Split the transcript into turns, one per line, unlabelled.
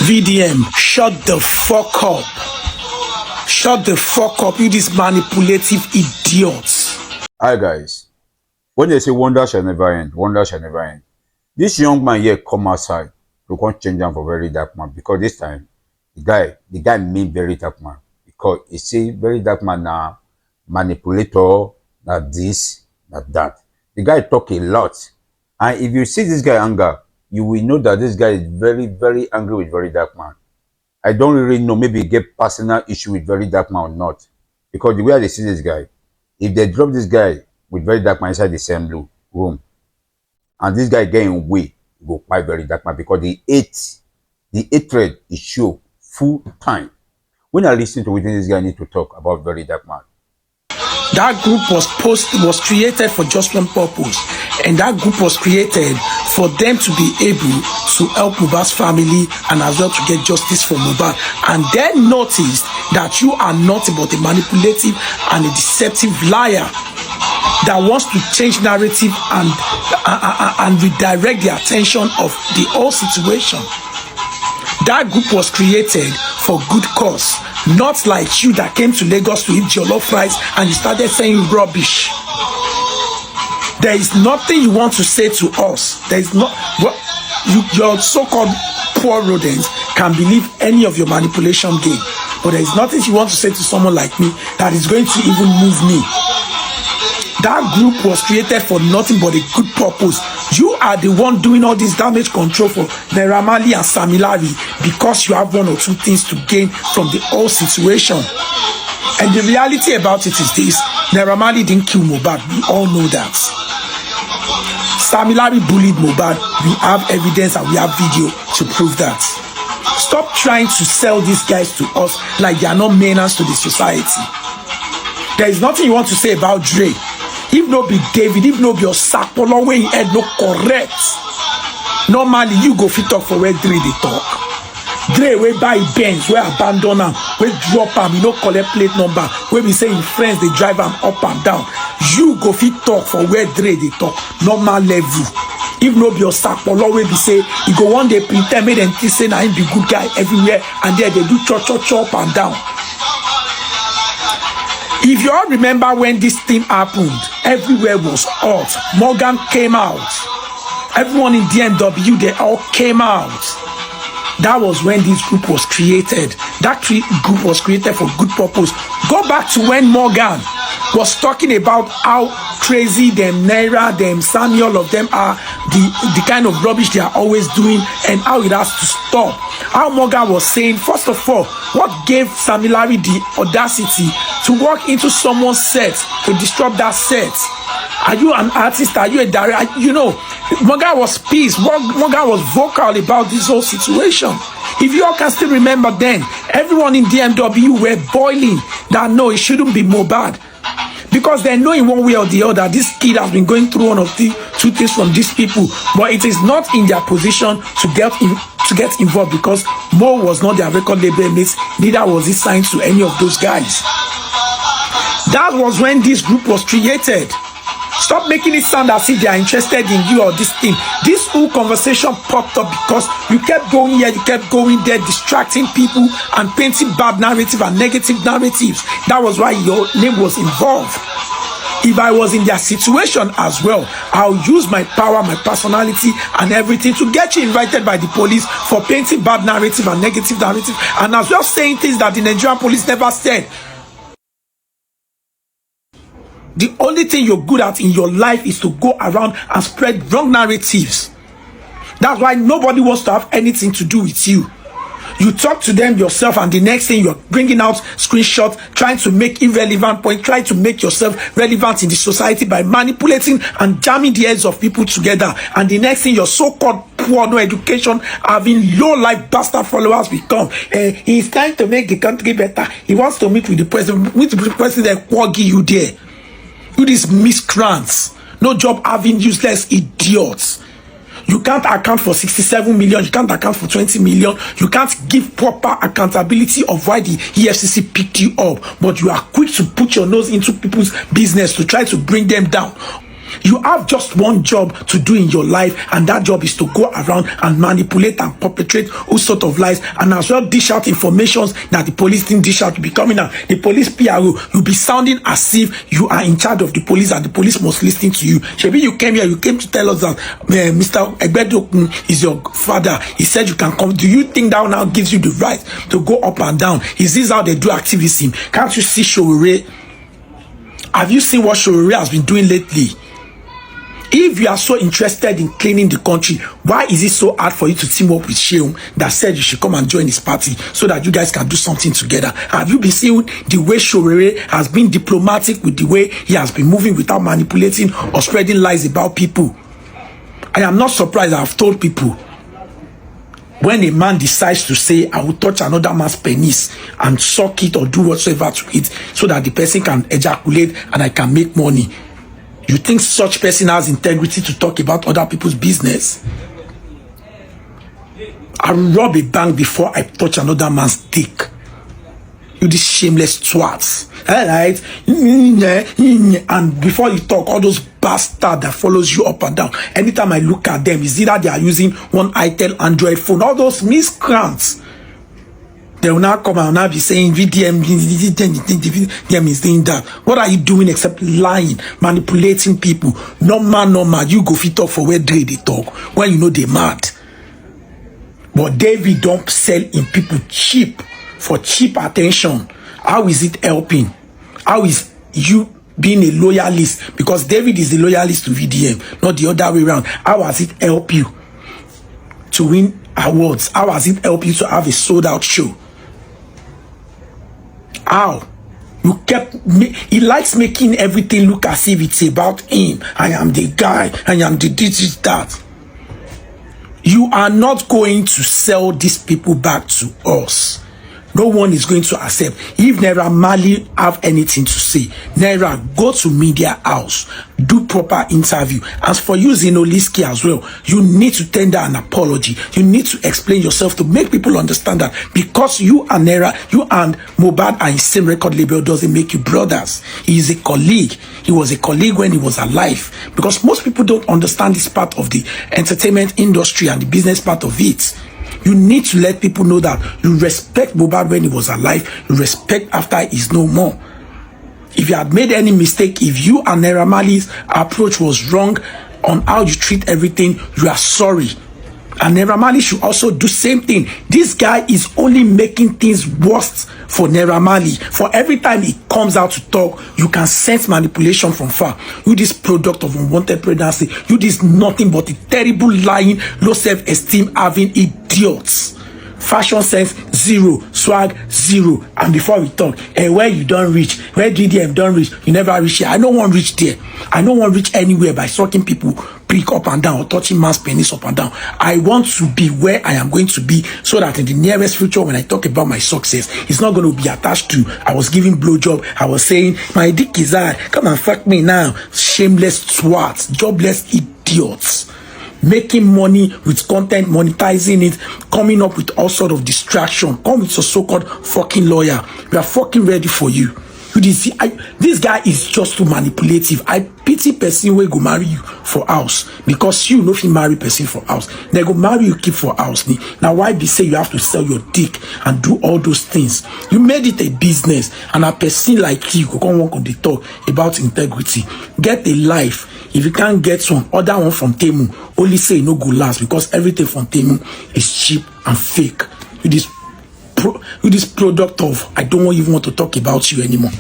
VDM, shut the fuck up. Shut the fuck up, you these manipulative idiots.
Hi guys, when they say wonder shall never end, wonder shall never end. This young man here come outside to come change him for VeryDarkMan, because this time the guy mean VeryDarkMan, because he say VeryDarkMan na manipulator, na this, na that. The guy talk a lot, and if you see this guy anger, you will know that this guy is very, very angry with VeryDarkMan. I don't really know, maybe he get personal issue with VeryDarkMan or not, because the way they see this guy, if they drop this guy with VeryDarkMan inside the same room, and this guy getting away, he go fight VeryDarkMan, because the hatred is show full time. When I listen to what this guy need to talk about VeryDarkMan.
That group was created for just one purpose, and that group was created for them to be able to help Mohbad's family and as well to get justice for Mohbad. And then noticed that you are nothing but a manipulative and a deceptive liar that wants to change narrative and redirect the attention of the whole situation. That group was created for good cause, not like you that came to Lagos to eat jollof rice and you started saying rubbish. There is nothing you want to say to us. There is not. Your so-called poor rodents can believe any of your manipulation game, but there is nothing you want to say to someone like me that is going to even move me. That group was created for nothing but a good purpose. You are the one doing all this damage control for Naira Marley and Samilari because you have one or two things to gain from the whole situation. And the reality about it is this: Naira Marley didn't kill Mohbad. We all know that. Samilari bullied Mohbad. We have evidence and we have video to prove that. Stop trying to sell these guys to us like they are not menace to the society. There is nothing you want to say about Dre. If no be David, if no be your sapolo where he head no correct. Normally you go fit talk for where Dre they talk. Dre we buy Benz, we abandon him, we drop him, you no collect plate number, where we say in friends they drive him up and down. You go fit talk for where Dre they talk, normal level. If no be your sapolo where we say he go one day pretend make them think say na him be good guy everywhere, and there they do chop up and down. If you all remember when this thing happened, everywhere was hot. Morgan came out. Everyone in DMW, they all came out. That was when this group was created. That group was created for good purpose. Go back to when Morgan was talking about how crazy them Naira, them Samuel, of them are, the kind of rubbish they are always doing, and how it has to stop. How Morgan was saying, first of all, what gave Samilari the audacity to walk into someone's set to disrupt that set? Are you an artist? Are you a director? You know, Morgan was pissed. Morgan was vocal about this whole situation. If you all can still remember then, everyone in DMW were boiling that no, it shouldn't be Mohbad. Because they know in one way or the other, this kid has been going through one of the two things from these people, but it is not in their position to get involved, because Mo was not their record label mates, neither was he signed to any of those guys. That was when this group was created. Stop making it sound as if they are interested in you or this thing. This whole conversation popped up because you kept going here, you kept going there, distracting people and painting bad narrative and negative narratives. That was why your name was involved. If I was in their situation as well, I'll use my power, my personality and everything to get you invited by the police for painting bad narrative and negative narrative, and as well saying things that the Nigerian police never said. The only thing you're good at in your life is to go around and spread wrong narratives. That's why nobody wants to have anything to do with you. You talk to them yourself, and the next thing you're bringing out screenshots, trying to make irrelevant points, trying to make yourself relevant in the society by manipulating and jamming the heads of people together. And the next thing, your so-called poor, no education, having low-life bastard followers become. He's trying to make the country better. He wants to meet with the president. Meet with the president, quaggy you there. You these miscreants, no job having useless idiots. You can't account for 67 million, you can't account for 20 million, you can't give proper accountability of why the EFCC picked you up, but you are quick to put your nose into people's business to try to bring them down. You have just one job to do in your life, and that job is to go around and manipulate and perpetrate all sort of lies, and as well dish out informations that the police didn't dish out. To be coming out, the police PRO, you'll be sounding as if you are in charge of the police and the police must listen to you. Maybe you came here, you came to tell us that Mr. Egbedo is your father. He said you can come. Do you think that now gives you the right to go up and down? Is this how they do activism? Can't you see Showore? Have you seen what Showore has been doing lately? If you are so interested in cleaning the country, why is it so hard for you to team up with Sheung that said you should come and join his party so that you guys can do something together? Have you been seeing the way Showore has been diplomatic with the way he has been moving without manipulating or spreading lies about people? I am not surprised. I have told people, when a man decides to say, I will touch another man's penis and suck it or do whatsoever to it so that the person can ejaculate and I can make money, you think such person has integrity to talk about other people's business? I rob a bank before I touch another man's dick. You this shameless twats. Alright? And before you talk, all those bastards that follows you up and down, anytime I look at them, it's either they are using one itel Android phone, all those miscreants. They will now come and now be saying VDM is doing that. What are you doing except lying, manipulating people? Normal. You go fit up for where they talk when you know they mad. But David don't sell in people cheap for cheap attention. How is it helping? How is you being a loyalist? Because David is a loyalist to VDM, not the other way around. How has it helped you to win awards? How has it helped you to have a sold out show? How? You kept he likes making everything look as if it's about him. I am the guy, I am the this, that. You are not going to sell these people back to us. No one is going to accept. If Naira Marley have anything to say, Naira, go to media house, do proper interview. As for you, Zinoliski as well, you need to tender an apology. You need to explain yourself to make people understand that because you and Naira, you and Mohbad are in the same record label doesn't make you brothers. He is a colleague. He was a colleague when he was alive. Because most people don't understand this part of the entertainment industry and the business part of it. You need to let people know that you respect Mohbad when he was alive, you respect after he's no more. If you had made any mistake, if you and Naira Marley's approach was wrong on how you treat everything, you are sorry. And Naira Marley should also do same thing. This guy is only making things worse for Naira Marley. For every time he comes out to talk, you can sense manipulation from far. You this product of unwanted pregnancy. You this nothing but a terrible lying, low self-esteem having idiots. Fashion sense zero, swag zero. And before we talk, where you don't reach, where DDM don't reach, you never reach here. I don't want to reach there. I don't want to reach anywhere by sucking people prick up and down or touching man's penis up and down. I want to be where I am going to be so that in the nearest future, when I talk about my success, it's not going to be attached to I was giving blowjob, I was saying my dick is hard, come and fuck me now. Shameless twats, jobless idiots. Making money with content, monetizing it, coming up with all sort of distraction. Come with a so-called fucking lawyer. We are fucking ready for you. This guy is just too manipulative. I pity person wey go marry you for house because you know if you marry person for house, they go marry you keep for house. Now why be say you have to sell your dick and do all those things? You made it a business, and a person like you go come work on the talk about integrity. Get a life. If you can't get some other one from Temu, only say no go last because everything from Temu is cheap and fake. You this product of I don't even want to talk about you anymore.